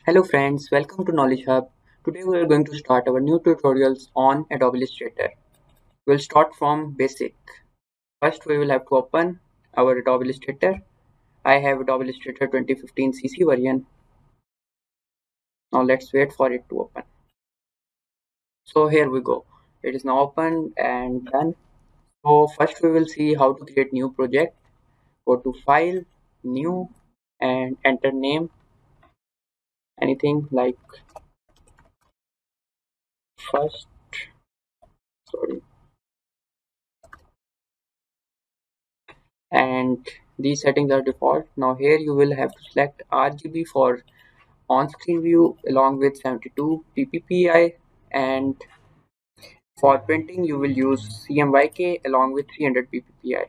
Hello friends, welcome to Knowledge Hub. Today we are going to start our new tutorials on Adobe Illustrator. We'll start from basic. First we will have to open our Adobe Illustrator. I have Adobe Illustrator 2015 CC version. Now let's wait for it to open. So here we go. It is now open and done. So first we will see how to create new project. Go to File, New and enter name. Anything like first, sorry, and these settings are default. Now here you will have to select RGB for on-screen view along with 72 ppi, and for printing you will use CMYK along with 300 ppi.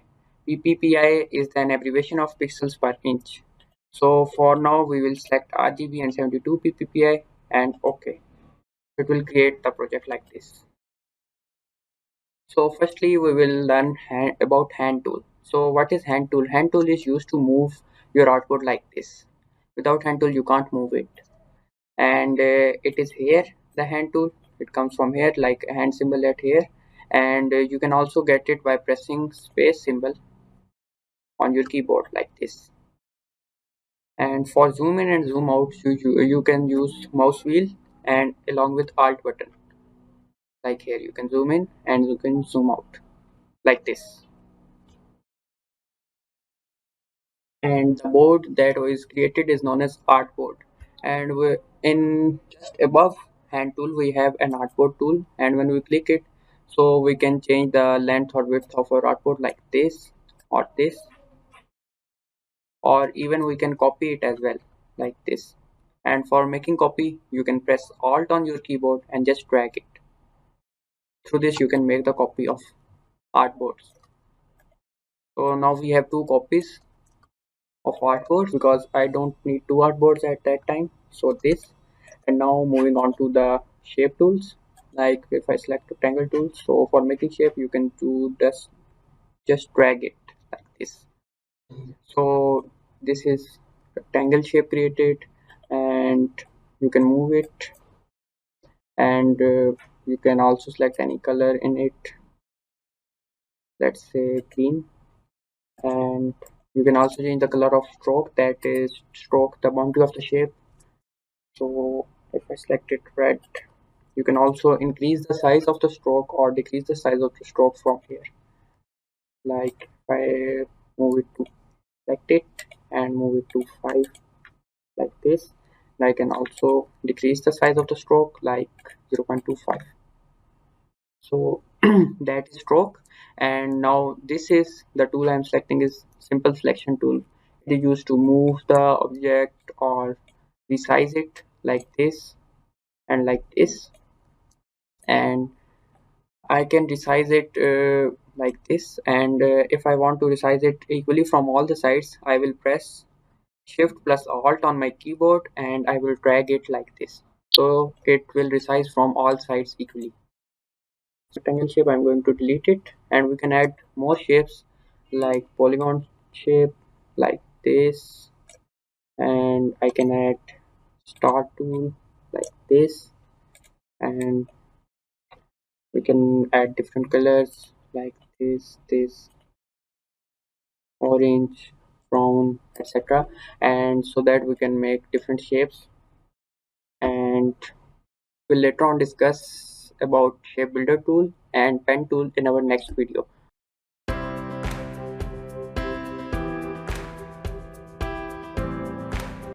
Ppi is an abbreviation of pixels per inch. So for now we will select RGB and 72 ppi and OK. It will create the project like this. So firstly we will learn about hand tool. So what is hand tool? Hand tool is used to move your artboard like this. Without hand tool you can't move it. And it is here, the hand tool. It comes from here like a hand symbol at here. And you can also get it by pressing space symbol on your keyboard like this. And for zoom in and zoom out you can use mouse wheel and along with alt button. Like here you can zoom in and you can zoom out like this. And the board that was created is known as artboard. And in just above hand tool we have an artboard tool, and when we click it, so we can change the length or width of our artboard like this or this, or even we can copy it as well like this. And for making copy you can press alt on your keyboard and just drag it. Through this you can make the copy of artboards. So now we have two copies of artboards because I don't need two artboards at that time. So this. And now moving on to the shape tools. Like if I select rectangle tool, so for making shape you can do this, just drag it like this. So this is rectangle shape created, and you can move it, and you can also select any color in it, let's say green. And you can also change the color of stroke, that is stroke the boundary of the shape. So if I select it red, you can also increase the size of the stroke or decrease the size of the stroke from here. Like if I move it to select it and move it to 5 like this, and I can also decrease the size of the stroke like 0.25. So that is stroke. And now this is the tool I'm selecting is simple selection tool. It is used to move the object or resize it like this and like this. And I can resize it like this, and if I want to resize it equally from all the sides, I will press shift plus alt on my keyboard and I will drag it like this, so it will resize from all sides equally. Rectangle shape, I'm going to delete it, and we can add more shapes like polygon shape like this, and I can add star tool like this, and we can add different colors like this orange, brown, etc. And so that we can make different shapes. And we'll later on discuss about shape builder tool and pen tool in our next video.